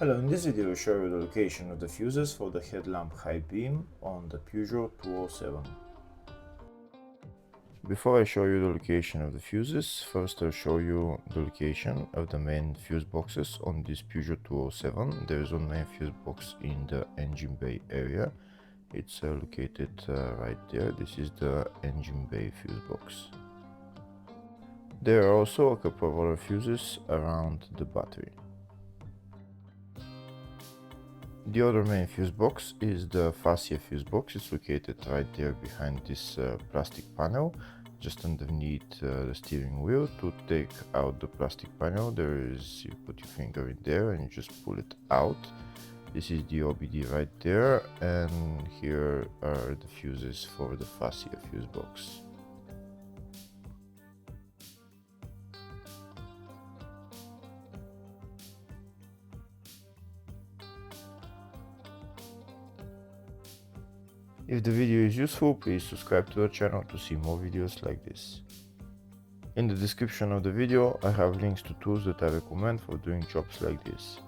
Hello, in this video I show you the location of the fuses for the headlamp high beam on the Peugeot 207. Before I show you the location of the fuses, first I'll show you the location of the main fuse boxes on this Peugeot 207. There is one main fuse box in the engine bay area. It's located right there. This is the engine bay fuse box. There are also a couple of other fuses around the battery. The other main fuse box is the fascia fuse box. It's located right there behind this plastic panel, just underneath the steering wheel. To take out the plastic panel, you put your finger in there and you just pull it out. This is the OBD right there, and here are the fuses for the fascia fuse box. If the video is useful, please subscribe to the channel to see more videos like this. In the description of the video, I have links to tools that I recommend for doing jobs like this.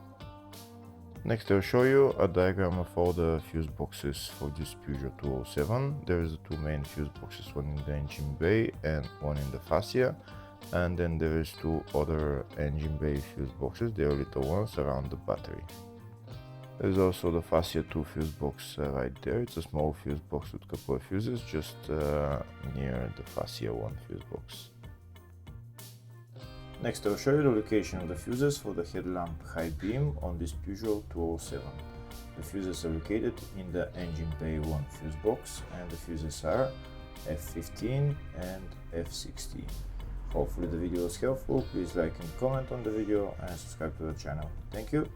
Next I'll show you a diagram of all the fuse boxes for this Peugeot 207. There is the two main fuse boxes, one in the engine bay and one in the fascia. And then there is two other engine bay fuse boxes, they are little ones around the battery. There's also the fascia 2 fuse box right there. It's a small fuse box with a couple of fuses just near the fascia 1 fuse box. Next I'll show you the location of the fuses for the headlamp high beam on this Peugeot 207. The fuses are located in the engine bay 1 fuse box, and the fuses are F15 and F16. Hopefully the video was helpful. Please like and comment on the video and subscribe to the channel. Thank you.